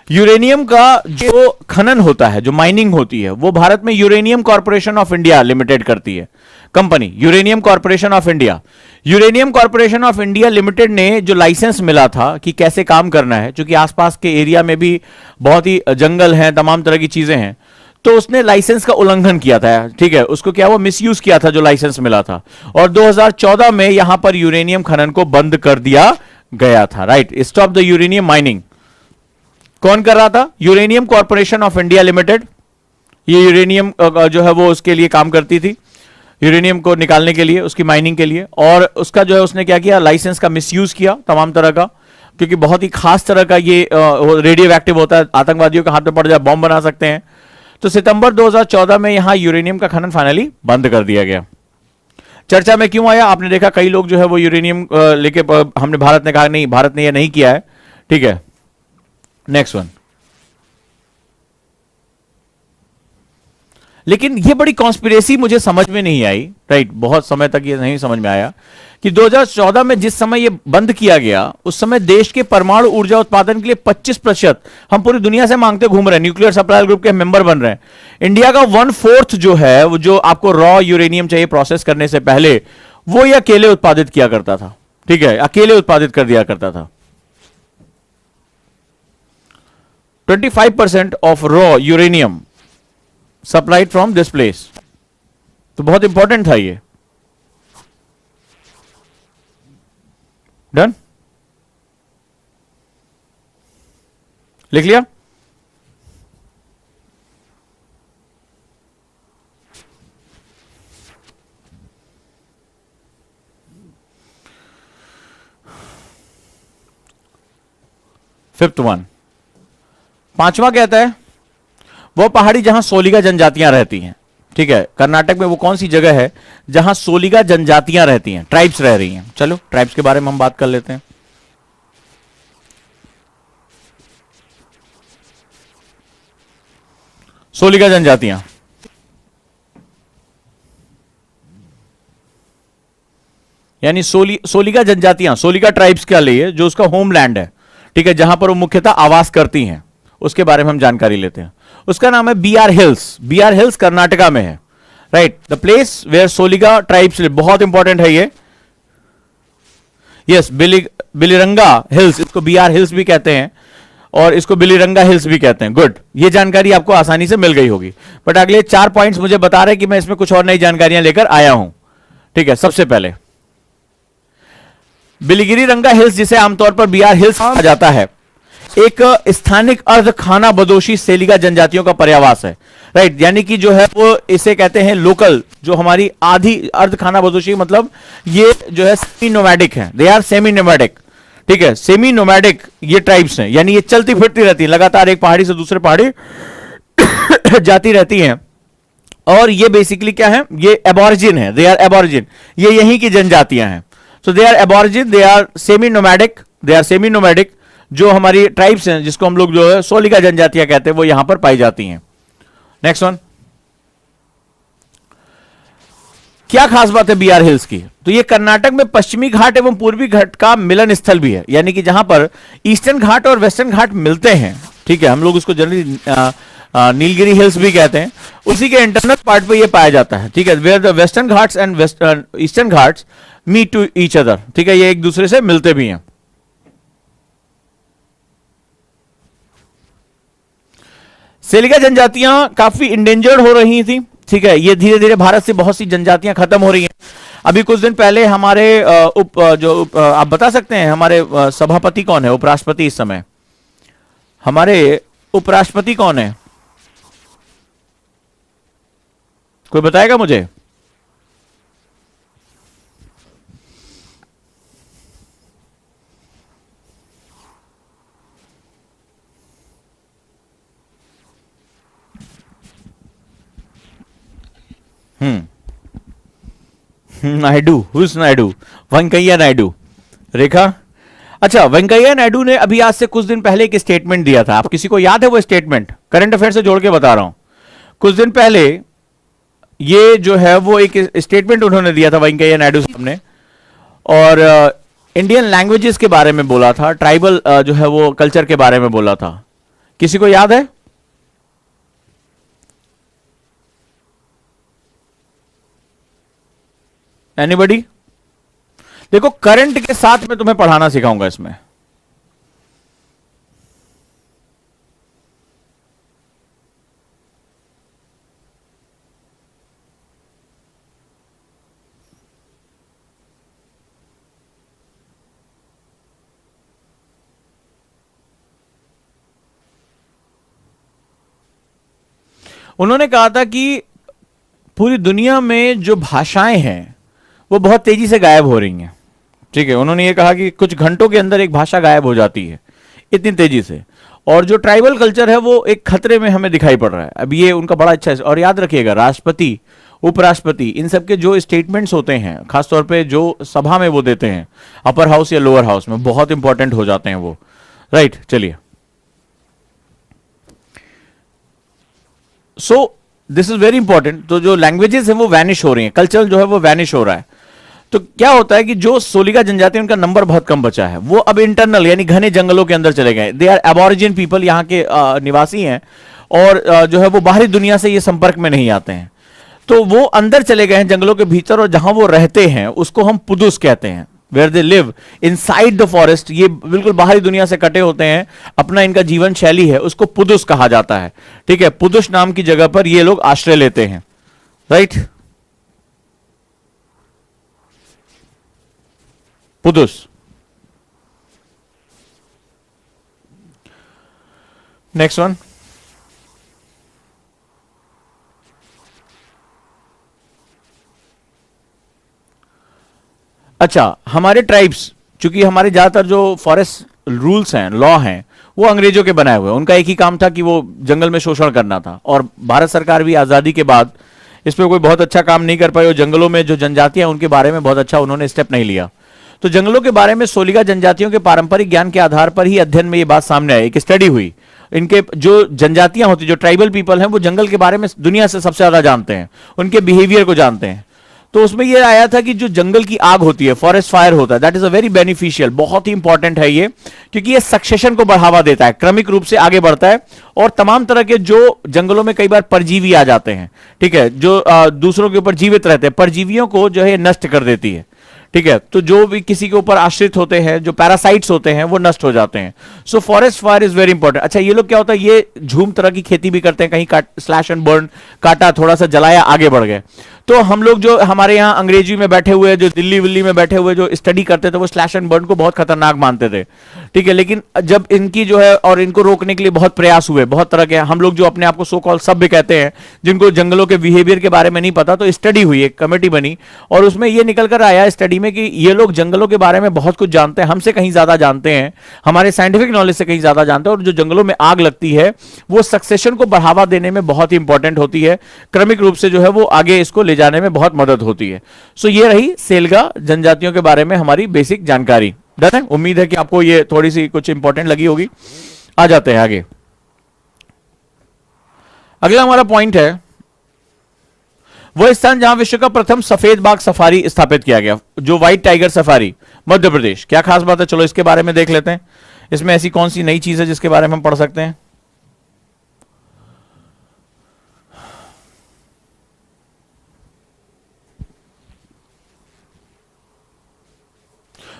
यूरेनियम का जो खनन होता है, जो माइनिंग होती है, वो भारत में uranium corporation of India limited करती है company, uranium corporation of India. Uranium corporation of India limited ने जो लाइसेंस मिला था कि कैसे काम करना है, क्योंकि आसपास के एरिया में भी बहुत ही जंगल हैं, तमाम तरह की चीजें हैं, तो उसने लाइसेंस का उल्लंघन किया था, ठीक है। उसको क्या, वो मिसयूज किया था जो लाइसेंस मिला था, और 2014 में यहां पर यूरेनियम खनन को बंद कर दिया गया था, right. Stop the uranium mining. कौन कर रहा था? Uranium corporation of India limited. ये यूरेनियम जो है वो उसके लिए काम करती थी, यूरेनियम को निकालने के लिए, उसकी माइनिंग के लिए। और उसका जो है उसने क्या किया, लाइसेंस का मिसयूज किया तमाम तरह का, क्योंकि बहुत ही खास तरह का ये रेडियो एक्टिव होता है, आतंकवादियों के हाथ में पड़ जाए बॉम्ब बना सकते हैं। तो सितंबर 2014 में यहां यूरेनियम का खनन फाइनली बंद कर दिया गया। चर्चा में क्यों आया? आपने देखा कई लोग जो है वो यूरेनियम लेके, हमने भारत ने कहा नहीं, भारत ने यह नहीं किया है, ठीक है। Next one. लेकिन ये बड़ी कॉन्स्पिरेसी मुझे समझ में नहीं आई, राइट। बहुत समय तक ये नहीं समझ में आया कि 2014 में जिस समय ये बंद किया गया, उस समय देश के परमाणु ऊर्जा उत्पादन के लिए 25% हम पूरी दुनिया से मांगते घूम रहे हैं, न्यूक्लियर सप्लायर ग्रुप के मेंबर बन रहे हैं। इंडिया का 1/4 जो है, वो जो आपको रॉ यूरेनियम चाहिए प्रोसेस करने से पहले, वो ये अकेले उत्पादित किया करता था, ठीक है, अकेले उत्पादित कर दिया करता था। 25% of raw uranium supplied from this place. तो बहुत इंपॉर्टेंट था ये। डन, लिख लिया? फिफ्थ वन, पांचवा कहता है वो पहाड़ी जहां सोलिगा जनजातियां रहती हैं, ठीक है, कर्नाटक में वो कौन सी जगह है जहां सोलिगा जनजातियां रहती हैं, ट्राइब्स रह रही हैं। चलो ट्राइब्स के बारे में हम बात कर लेते हैं। सोलिगा जनजातियां, यानी सोलिगा जनजातियां, सोलिगा ट्राइब्स के लिए जो उसका होमलैंड है, ठीक है, जहां पर वो मुख्यतः आवास करती हैं, उसके बारे में हम जानकारी लेते हैं। उसका नाम है BR hills. BR hills Karnataka में है, right, the place where Soliga tribes live. बहुत इंपॉर्टेंट है ये, यस, बिलिरंगा हिल्स, इसको बीआर हिल्स भी कहते हैं और इसको बिलिरंगा हिल्स भी कहते हैं। गुड, ये जानकारी आपको आसानी से मिल गई होगी। बट अगले 4 पॉइंट्स मुझे बता रहे हैं कि मैं इसमें कुछ और नई जानकारियां लेकर आया हूं। ठीक है, सबसे पहले बिलिगिरी रंगा हिल्स, जिसे आमतौर पर बीआर हिल्स कहा जाता है, एक स्थानिक अर्ध खाना बदोशी सेलिगा जनजातियों का पर्यावास है, राइट, यानी कि जो है वो इसे कहते हैं लोकल, जो हमारी आधी अर्ध खाना बदोशी, मतलब ये जो है सेमी नोमैडिक है, दे आर सेमी नोमैडिक। ठीक है, सेमी नोमैडिक ये ट्राइब्स हैं, यानी ये चलती फिरती रहती है, लगातार एक पहाड़ी से दूसरे पहाड़ी जाती रहती हैं। और ये बेसिकली क्या है, ये एबॉरिजिन है, दे आर एबॉरिजिन, ये यहीं की जनजातियां हैं। So they are aborigine, they are semi nomadic, they are semi nomadic. जो हमारी ट्राइब्स हैं, जिसको हम लोग जो है सोलिगा जनजातियां कहते हैं, वो यहां पर पाई जाती हैं। नेक्स्ट वन, क्या खास बात है बीआर हिल्स की? तो ये कर्नाटक में पश्चिमी घाट एवं पूर्वी घाट का मिलन स्थल भी है, यानी कि जहां पर ईस्टर्न घाट और वेस्टर्न घाट मिलते हैं। ठीक है, हम लोग उसको जनरली नीलगिरी हिल्स भी कहते हैं, उसी के इंटरनल पार्ट पे ये पाया जाता है। ठीक है, where the Western Ghats and Eastern Ghats meet to each other. ठीक है, ये एक दूसरे से मिलते भी हैं। सेलिगा जनजातियां काफी इंडेंजर्ड हो रही थी। ठीक है, ये धीरे धीरे भारत से बहुत सी जनजातियां खत्म हो रही हैं। अभी कुछ दिन पहले हमारे आप बता सकते हैं हमारे सभापति कौन है, उपराष्ट्रपति इस समय हमारे उपराष्ट्रपति कौन है? कोई बताएगा मुझे? नायडू, हुज नायडू? वेंकैया नायडू। रेखा, अच्छा, वेंकैया नायडू ने अभी आज से कुछ दिन पहले एक स्टेटमेंट दिया था। आप किसी को याद है वो स्टेटमेंट? करंट अफेयर से जोड़ के बता रहा हूं। कुछ दिन पहले ये जो है वो एक स्टेटमेंट उन्होंने दिया था वेंकैया नायडू साहब ने, और इंडियन लैंग्वेजेस के बारे में बोला था, ट्राइबल जो है वो कल्चर के बारे में बोला था। किसी को याद है? एनीबडी? देखो, करंट के साथ मैं तुम्हें पढ़ाना सिखाऊंगा इसमें। उन्होंने कहा था कि पूरी दुनिया में जो भाषाएं हैं वो बहुत तेजी से गायब हो रही हैं। ठीक है, उन्होंने ये कहा कि कुछ घंटों के अंदर एक भाषा गायब हो जाती है इतनी तेजी से, और जो ट्राइबल कल्चर है वो एक खतरे में हमें दिखाई पड़ रहा है। अब ये उनका बड़ा अच्छा है। और याद रखिएगा, राष्ट्रपति, उपराष्ट्रपति, इन सबके जो स्टेटमेंट्स होते हैं, खासतौर पे जो सभा में वो देते हैं, अपर हाउस या लोअर हाउस में, बहुत इंपॉर्टेंट हो जाते हैं वो, राइट। चलिए, सो दिस इज वेरी इंपॉर्टेंट। तो जो लैंग्वेजेस है वो वैनिश हो रही हैं, कल्चर जो है वो वैनिश हो रहा है। तो क्या होता है कि जो सोलिगा जनजाति, उनका नंबर बहुत कम बचा है, वो अब इंटरनल यानी घने जंगलों के अंदर चले गए। दे आर एबॉरिजिन पीपल, यहाँ के निवासी हैं, और जो है वो बाहरी दुनिया से ये संपर्क में नहीं आते हैं, तो वो अंदर चले गए हैं जंगलों के भीतर, और जहां वो रहते हैं उसको हम पुदुस कहते हैं, where they live inside the forest. ये बिल्कुल बाहरी दुनिया से कटे होते हैं, अपना इनका जीवन शैली है, उसको पुदुस कहा जाता है। ठीक है, पुदुस नाम की जगह पर ये लोग आश्रय लेते हैं, राइट। पुदुस। नेक्स्ट वन, अच्छा, हमारे ट्राइब्स, चूंकि हमारे ज्यादातर जो फॉरेस्ट रूल्स हैं, लॉ हैं, वो अंग्रेजों के बनाए हुए हैं। उनका एक ही काम था कि वो जंगल में शोषण करना था, और भारत सरकार भी आजादी के बाद इस पे कोई बहुत अच्छा काम नहीं कर पाए, और जंगलों में जो जनजातियां उनके बारे में बहुत अच्छा उन्होंने स्टेप नहीं लिया। तो जंगलों के बारे में सोलिगा जनजातियों के पारंपरिक ज्ञान के आधार पर ही अध्ययन में ये बात सामने आई, एक स्टडी हुई। इनके जो जनजातियां होती, जो ट्राइबल पीपल हैं, वो जंगल के बारे में दुनिया से सबसे ज्यादा जानते हैं, उनके बिहेवियर को जानते हैं। तो उसमें यह आया था कि जो जंगल की आग होती है, फॉरेस्ट फायर होता है, that is a very beneficial, बहुत ही इंपॉर्टेंट है ये, क्योंकि ये सक्सेशन को बढ़ावा देता है, क्रमिक रूप से आगे बढ़ता है, और तमाम तरह के जो जंगलों में कई बार परजीवी आ जाते हैं, ठीक है, जो दूसरों के ऊपर जीवित रहते हैं, परजीवियों को जो है नष्ट कर देती है, ठीक है। तो जो भी किसी के ऊपर आश्रित होते हैं, जो पैरासाइट्स होते हैं, वो नष्ट हो जाते हैं। So forest fire is very important. अच्छा, ये लोग क्या होता है, ये झूम तरह की खेती भी करते हैं, कहीं स्लैश एंड बर्न, काटा, थोड़ा सा जलाया, आगे बढ़ गए। तो हम लोग जो हमारे यहाँ अंग्रेजी में बैठे हुए, जो दिल्ली विल्ली में बैठे हुए जो स्टडी करते थे, वो स्लैश एंड बर्न को बहुत खतरनाक मानते थे, ठीक है। लेकिन जब इनकी जो है, और इनको रोकने के लिए बहुत प्रयास हुए, बहुत तरह के, हम लोग जो अपने आप को सो कॉल सभ्य कहते हैं, जिनको जंगलों के बिहेवियर के बारे में नहीं पता, तो स्टडी हुई, एक कमेटी बनी, और उसमें यह निकल कर आया स्टडी में कि ये लोग जंगलों के बारे में बहुत कुछ जानते हैं, हमसे कहीं ज्यादा जानते हैं, हमारे साइंटिफिक नॉलेज से कहीं ज्यादा जानते हैं, और जो जंगलों में आग लगती है वो सक्सेशन को बढ़ावा देने में बहुत ही इंपॉर्टेंट होती है, क्रमिक रूप से जो है वो आगे इसको ले जाने में बहुत मदद होती है। सो ये रही सेल्गा जनजातियों के बारे में हमारी बेसिक जानकारी। डन है? उम्मीद है कि आपको ये थोड़ी सी कुछ इंपॉर्टेंट लगी होगी। आ जाते हैं आगे। अगला हमारा पॉइंट है वह स्थान जहां विश्व का प्रथम सफेद बाघ सफारी स्थापित किया गया, जो white tiger safari, Madhya Pradesh. क्या खास बात है, चलो इसके बारे में देख लेते हैं। इसमें ऐसी कौन सी नई चीज है जिसके बारे में हम पढ़ सकते हैं।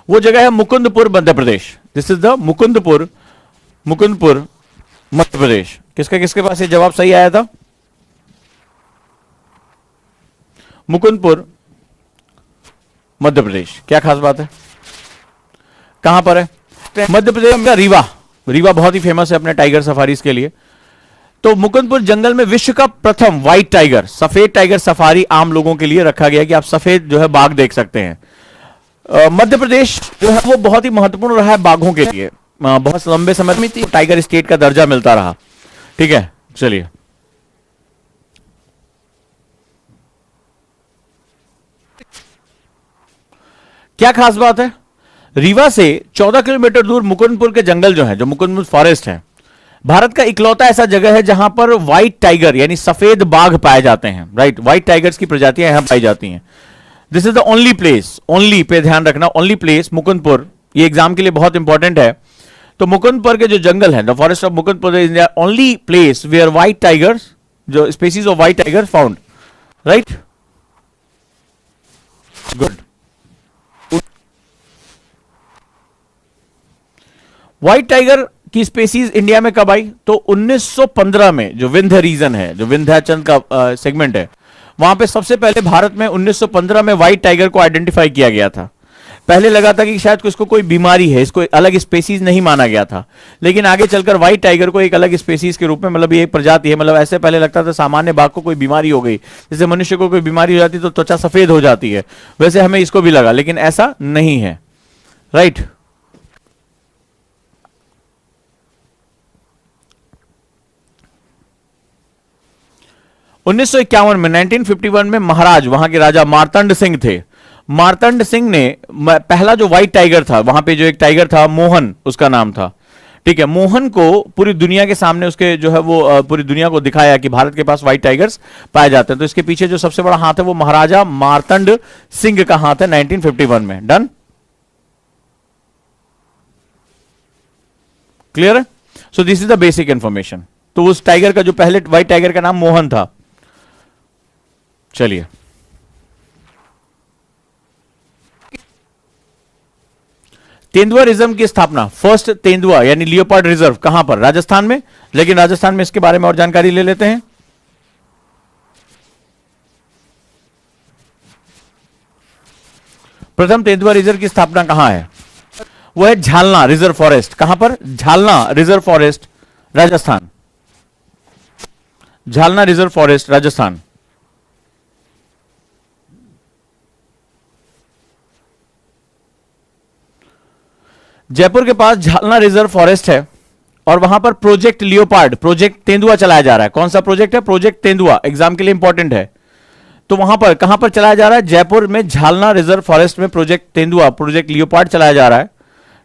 वो जगह है Mukundpur, Madhya Pradesh. This is the Mukundpur, Mukundpur Madhya Pradesh. किसके किसके पास ये जवाब सही आया था? मुकुंदपुर मध्य प्रदेश। क्या खास बात है, कहां पर है? मध्य प्रदेश में रीवा। रीवा बहुत ही फेमस है अपने टाइगर सफारीज के लिए। तो मुकुंदपुर जंगल में विश्व का प्रथम व्हाइट टाइगर, सफेद टाइगर सफारी आम लोगों के लिए रखा गया कि आप सफेद जो है बाघ देख सकते हैं। मध्य प्रदेश जो है वो बहुत ही महत्वपूर्ण रहा है बाघों के लिए। बहुत लंबे समय में टाइगर स्टेट का दर्जा मिलता रहा, ठीक है। चलिए, क्या खास बात है? रीवा से 14 किलोमीटर दूर मुकुंदपुर के जंगल जो है, जो मुकुंदपुर फॉरेस्ट है, भारत का इकलौता ऐसा जगह है जहां पर व्हाइट टाइगर यानी सफेद बाघ पाए जाते हैं। राइट, व्हाइट टाइगर्स की प्रजातियां यहां पाई जाती हैं। This is the only place, only pay ध्यान रखना, ओनली प्लेस मुकुंदपुर। ये एग्जाम के लिए बहुत इंपॉर्टेंट है। तो मुकुंदपुर के जो जंगल है, the forest of Mukundpur is the only place where white tigers, जो species of white tiger found. Right, good. White tiger की स्पेसीज इंडिया में कब आई? तो 1915 में, जो विंध्य रीजन है, जो विंध्याचल का सेगमेंट है, वहां पे सबसे पहले भारत में 1915 में व्हाइट टाइगर को आइडेंटिफाई किया गया था। पहले लगा था कि शायद इसको कोई बीमारी है, इसको अलग स्पेसीज नहीं माना गया था, लेकिन आगे चलकर व्हाइट टाइगर को एक अलग स्पेसीज के रूप में, मतलब ये एक प्रजाति है, मतलब ऐसे पहले लगता था सामान्य बाघ को कोई बीमारी हो गई, जैसे मनुष्य को कोई बीमारी हो जाती तो त्वचा सफेद हो जाती है, वैसे हमें इसको भी लगा, लेकिन ऐसा नहीं है। राइट, 1951 में, 1951 में महाराज, वहां के राजा मार्तंड सिंह थे। मार्तंड सिंह ने पहला जो व्हाइट टाइगर था, वहां पे जो एक टाइगर था, मोहन उसका नाम था, ठीक है, मोहन को पूरी दुनिया के सामने, उसके जो है वो पूरी दुनिया को दिखाया कि भारत के पास व्हाइट टाइगर्स पाए जाते हैं। तो इसके पीछे जो सबसे बड़ा हाथ है वो महाराजा मार्तंड सिंह का हाथ है 1951 में। डन, क्लियर है? सो this is the basic information. तो उस टाइगर का, जो पहले व्हाइट टाइगर का नाम मोहन था। चलिए, तेंदुआ रिजर्व की स्थापना, फर्स्ट तेंदुआ यानी लियोपार्ड रिजर्व कहां पर? राजस्थान में। लेकिन राजस्थान में इसके बारे में और जानकारी ले लेते हैं। प्रथम तेंदुआ रिजर्व की स्थापना कहां है? वो है झालना रिजर्व फॉरेस्ट। कहां पर? Jhalana reserve forest, Rajasthan. Jhalana reserve forest, Rajasthan. Jaipur के पास झालना रिजर्व फॉरेस्ट है और वहां पर प्रोजेक्ट लियोपार्ड, प्रोजेक्ट तेंदुआ चलाया जा रहा है। कौन सा प्रोजेक्ट है? प्रोजेक्ट तेंदुआ, एग्जाम के लिए इंपॉर्टेंट है। तो वहां पर कहां पर चलाया जा रहा है? जयपुर में झालना रिजर्व फॉरेस्ट में प्रोजेक्ट तेंदुआ, प्रोजेक्ट लियोपार्ड चलाया जा रहा है।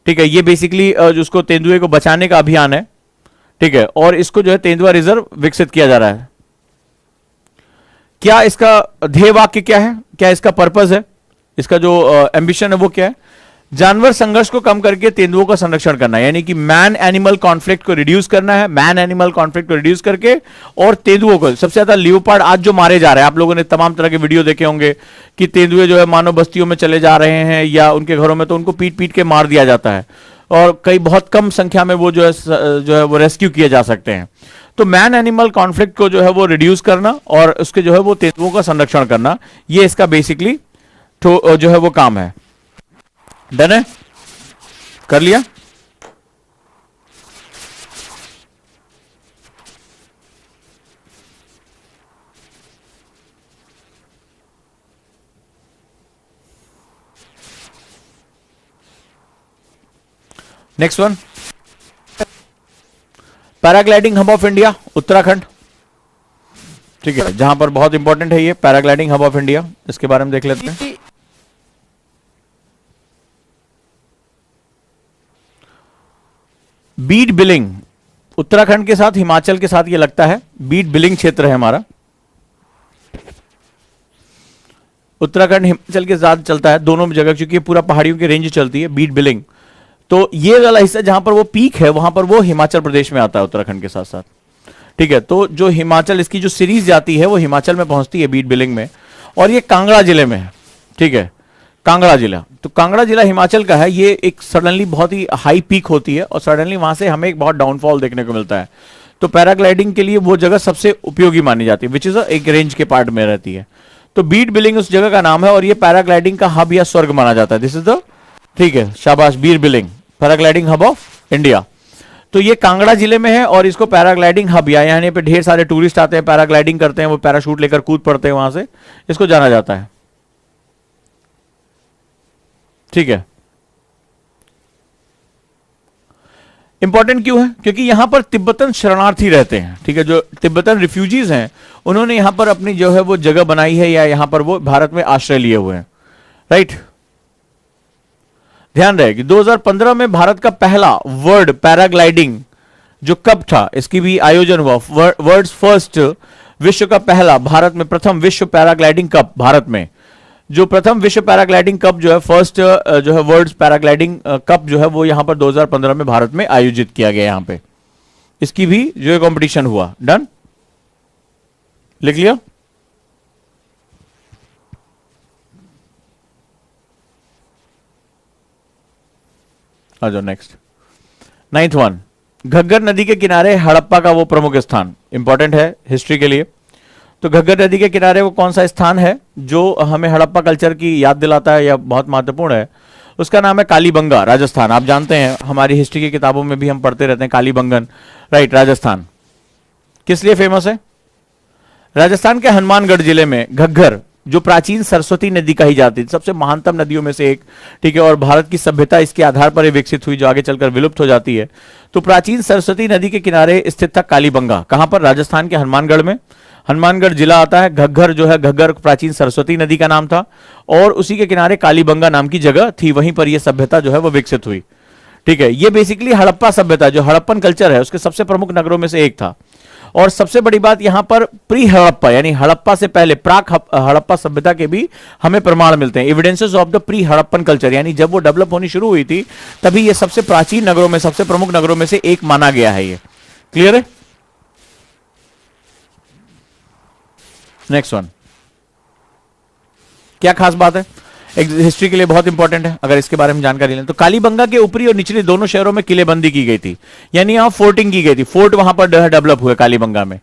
ठीक है, ये बेसिकली उसको तेंदुए को बचाने का अभियान है। ठीक है, और इसको जो है तेंदुआ रिजर्व विकसित किया जा रहा है। क्या इसका ध्येय वाक्य क्या है, क्या इसका पर्पस है, इसका जो एम्बिशन है वो क्या है? जानवर संघर्ष को कम करके तेंदुओं का संरक्षण करना है, यानी कि मैन एनिमल कॉन्फ्लिक्ट को रिड्यूस करना है, मैन एनिमल कॉन्फ्लिक्ट को रिड्यूस करके और तेंदुओं को, सबसे ज्यादा लियोपार्ड आज जो मारे जा रहे हैं, आप लोगों ने तमाम तरह के वीडियो देखे होंगे कि तेंदुए जो है मानव बस्तियों में चले जा रहे हैं या उनके घरों में, तो उनको पीट पीट के मार दिया जाता है और कई बहुत कम संख्या में वो जो है वो रेस्क्यू किए जा सकते हैं। तो मैन एनिमल कॉन्फ्लिक्ट को जो है वो रिड्यूस करना और उसके जो है वो तेंदुओं का संरक्षण करना, ये इसका बेसिकली जो है वो काम है। डन है, कर लिया। Next one, paragliding hub of India Uttarakhand. ठीक है, जहां पर बहुत इंपॉर्टेंट है ये पैराग्लाइडिंग हब ऑफ इंडिया, इसके बारे में देख लेते हैं। बीड बिलिंग उत्तराखंड के साथ हिमाचल के साथ ये लगता है, बीड बिलिंग क्षेत्र है हमारा, उत्तराखंड हिमाचल के साथ चलता है दोनों जगह, क्योंकि पूरा पहाड़ियों की रेंज चलती है बीड बिलिंग। तो ये वाला हिस्सा जहां पर वो पीक है वहां पर वो हिमाचल प्रदेश में आता है उत्तराखंड के साथ साथ। ठीक है, तो जो हिमाचल, इसकी जो सीरीज जाती है वो हिमाचल में पहुंचती है बीड बिलिंग में, और ये कांगड़ा जिले में है। ठीक है, कांगड़ा जिला, तो कांगड़ा जिला हिमाचल का है। ये एक सडनली बहुत ही हाई पीक होती है और सडनली वहां से हमें एक बहुत डाउनफॉल देखने को मिलता है। तो पैराग्लाइडिंग के लिए वो जगह सबसे उपयोगी मानी जाती है, विच इज एक रेंज के पार्ट में रहती है। तो बीड बिलिंग उस जगह का नाम है और ये पैराग्लाइडिंग का हब या स्वर्ग माना जाता है। दिस इज द, ठीक है, शाबाश, Beed billing paragliding hub of India. तो ये कांगड़ा जिले में है और इसको पैराग्लाइडिंग हब, या यहाँ पे ढेर सारे टूरिस्ट आते हैं, पैराग्लाइडिंग करते हैं, वो पैराशूट लेकर कूद पड़ते हैं वहां से, इसको जाना जाता है। ठीक है, इंपॉर्टेंट क्यों है? क्योंकि यहां पर तिब्बतन शरणार्थी रहते हैं। ठीक है, जो तिब्बतन रिफ्यूजीज हैं उन्होंने यहां पर अपनी जो है वो जगह बनाई है, या यहां पर वो भारत में आश्रय लिए हुए हैं। राइट, ध्यान रहे कि 2015 में भारत का पहला वर्ल्ड पैराग्लाइडिंग जो कप था, इसकी भी आयोजन हुआ। वर्ल्ड्स फर्स्ट, विश्व का पहला, भारत में प्रथम विश्व पैराग्लाइडिंग कप, भारत में जो प्रथम विश्व पैराग्लाइडिंग कप जो है, फर्स्ट जो है वर्ल्ड पैराग्लाइडिंग कप जो है वो यहां पर 2015 में भारत में आयोजित किया गया। यहां पे इसकी भी जो है कंपटीशन हुआ। डन, लिख लिया। आ जाओ नेक्स्ट, 9th वन, घग्गर नदी के किनारे हड़प्पा का वो प्रमुख स्थान, इंपॉर्टेंट है हिस्ट्री के लिए। तो घग्गर नदी के किनारे वो कौन सा स्थान है जो हमें हड़प्पा कल्चर की याद दिलाता है या बहुत महत्वपूर्ण है? उसका नाम है कालीबंगा, राजस्थान। आप जानते हैं हमारी हिस्ट्री की किताबों में भी हम पढ़ते रहते हैं कालीबंगन। राइट, राजस्थान किस लिए फेमस है? राजस्थान के हनुमानगढ़ जिले में घग्गर, जो प्राचीन सरस्वती नदी कही जाती है, सबसे महानतम नदियों में से एक। ठीक है, और भारत की सभ्यता इसके आधार पर ही विकसित हुई, जो आगे चलकर विलुप्त हो जाती है। तो प्राचीन सरस्वती नदी के किनारे स्थित था कालीबंगा। कहां पर? राजस्थान के हनुमानगढ़ में। हनुमानगढ़ जिला आता है। घग्गर जो है, घग्गर प्राचीन सरस्वती नदी का नाम था और उसी के किनारे कालीबंगा नाम की जगह थी, वहीं पर यह सभ्यता जो है वो विकसित हुई। ठीक है, ये बेसिकली हड़प्पा सभ्यता, जो हड़प्पन कल्चर है, उसके सबसे प्रमुख नगरों में से एक था। और सबसे बड़ी बात यहां पर प्री हड़प्पा, यानी हड़प्पा से पहले, प्राक हड़प्पा सभ्यता के भी हमें प्रमाण मिलते हैं, evidences of the pre Harappan culture. यानी जब वो डेवलप होनी शुरू हुई थी तभी ये सबसे प्राचीन नगरों में, सबसे प्रमुख नगरों में से एक माना गया है। ये क्लियर है? नेक्स्ट वन, क्या खास बात है? एक हिस्ट्री के लिए बहुत इंपॉर्टेंट है अगर इसके बारे में जानकारी लें तो। कालीबंगा के ऊपरी और निचले दोनों शहरों में किलेबंदी की गई थी, यानी यहां फोर्टिंग की गई थी। फोर्ट वहां पर डेवलप हुए कालीबंगा में,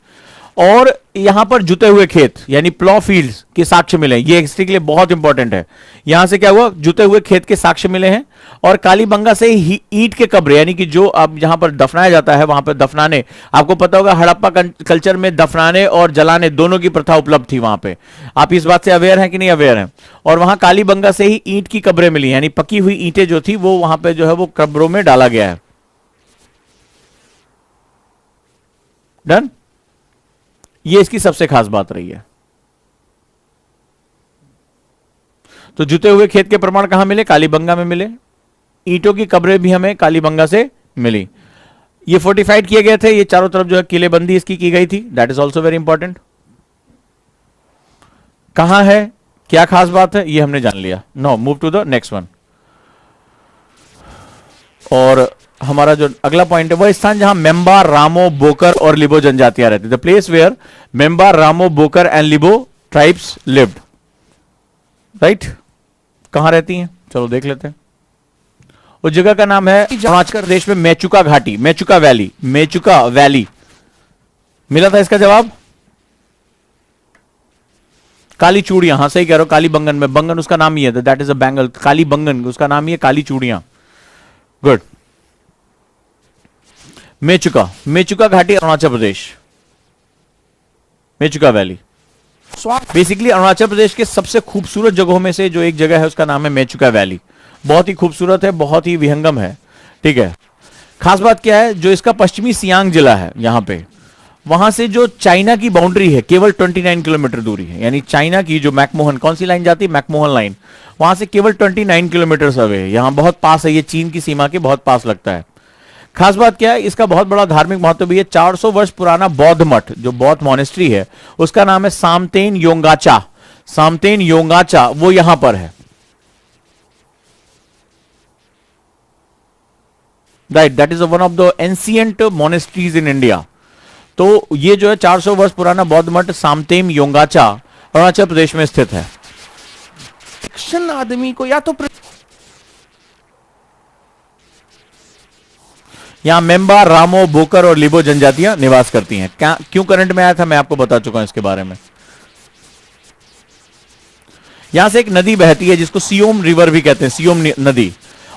और यहां पर जुते हुए खेत यानी प्लॉ फील्ड्स के साक्ष्य मिले। ये हिस्ट्री के लिए बहुत इंपॉर्टेंट है। यहां से क्या हुआ? जुते हुए खेत के साक्ष्य मिले हैं। और कालीबंगा से ही ईंट के कब्र, यानी कि जो अब जहां पर दफनाया जाता है, वहां पर दफनाने, आपको पता होगा हड़प्पा कल्चर में दफनाने और जलाने दोनों की प्रथा उपलब्ध थी वहां पे। आप इस बात से अवेयर हैं कि नहीं अवेयर हैं? और वहां कालीबंगा से ही ईंट की कब्रें मिली, यानी पकी हुई ईंटें जो थी वो वहां पे जो है वो कब्रों में डाला गया है। डन, ये इसकी सबसे खास बात रही है। तो जुते हुए खेत के प्रमाण कहां मिले? कालीबंगा में मिले। ईंटों की कब्रें भी हमें कालीबंगा से मिली। ये फोर्टिफाइड किए गए थे, ये चारों तरफ जो है किलेबंदी इसकी की गई थी, that is also very important. कहां है, क्या खास बात है, ये हमने जान लिया। No, move to the next one. और हमारा जो अगला पॉइंट है वह स्थान जहां मेंबा, रामो, बोकर और लिबो जनजातियां रहती, द प्लेस वेयर मेंबा, रामो, बोकर एंड लिबो ट्राइब्स लिव्ड, राइट। कहां रहती हैं, चलो देख लेते हैं। उस जगह का नाम है अरुणाचल प्रदेश में मेचुका घाटी, मेचुका वैली, मेचुका वैली मिला था इसका जवाब। काली चूड़ियां, हाँ सही कह रहे हो, काली बंगन में, बंगन उसका नाम ही है, दैट इज अ बैंगल, काली बंगन उसका नाम ही है, काली चूड़ियां। गुड। मेचुका, मेचुका घाटी अरुणाचल प्रदेश, मेचुका वैली। बेसिकली अरुणाचल प्रदेश के सबसे खूबसूरत जगहों में से जो एक जगह है उसका नाम है मेचुका वैली। बहुत ही खूबसूरत है, बहुत ही विहंगम है, ठीक है। खास बात क्या है, जो इसका पश्चिमी सियांग जिला है यहां पे, वहां से जो चाइना की बाउंड्री है केवल 29 किलोमीटर दूरी है, यानी चाइना की जो मैकमोहन, कौन सी लाइन जाती है, मैकमोहन लाइन, वहां से केवल 29 किलोमीटर अवे है, यहां बहुत पास है, ये चीन की सीमा के बहुत पास लगता है। खास बात क्या है, इसका बहुत बड़ा धार्मिक महत्व भी है। 400 वर्ष पुराना बौद्ध मठ, जो बौद्ध मॉनेस्ट्री है, उसका नाम है सामतेन योंगाचा, सामतेन योंगाचा, वो यहां पर है, right. That is one of the ancient monasteries in India. तो ये जो है 400 वर्ष पुराना बौद्ध मठ सामतेम योंगाचा अरुणाचल प्रदेश में स्थित है। आदमी को या तो यहां मेंबा, रामो, बोकर और लिबो जनजातियां निवास करती हैं। क्या क्यों करंट में आया था, मैं आपको बता चुका हूं इसके बारे में। यहां से एक नदी बहती है जिसको सियोम रिवर भी कहते हैं, सियोम नदी,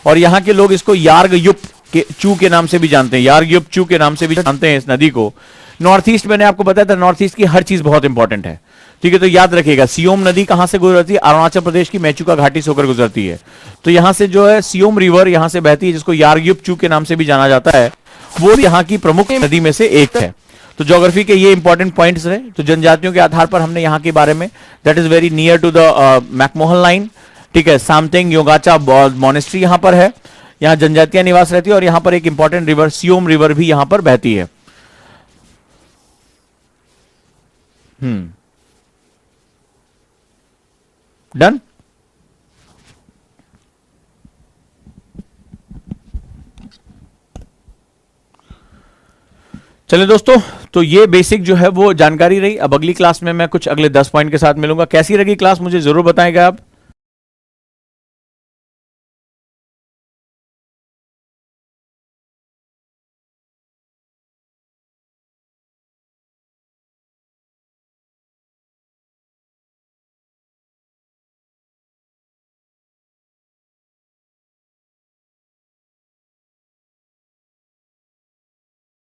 और यहां के लोग इसको यार्ग युप के चू के नाम से भी जानते हैं, यार्ग युप चू के नाम से भी जानते हैं इस नदी को। नॉर्थ ईस्ट, मैंने आपको बताया था नॉर्थ ईस्ट की हर चीज बहुत इंपॉर्टेंट है, ठीक है। तो याद रखिएगा, सियोम नदी कहां से गुजरती है, अरुणाचल प्रदेश की मेचुका घाटी से होकर गुजरती है। तो यहां से जो है सियोम रिवर यहां से बहती है, जिसको यार्ग्युप चू के नाम से भी जाना जाता है, वो यहां की प्रमुख नदी में से एक है। तो ज्योग्राफी के ये इंपॉर्टेंट पॉइंट्स रहे। तो जनजातियों के आधार पर हमने यहां के बारे में, that is very near to the McMahon line, ठीक है। सामतेंग योगाचा मॉनेस्ट्री यहां पर है, यहां जनजातियां निवास रहती है, और यहां पर एक इंपॉर्टेंट रिवर सियोम रिवर भी यहां पर बहती है। डन। चलिए दोस्तों, तो ये बेसिक जो है वो जानकारी रही। अब अगली क्लास में मैं कुछ अगले 10 पॉइंट के साथ मिलूंगा। कैसी लगी क्लास मुझे जरूर बताएगा आप।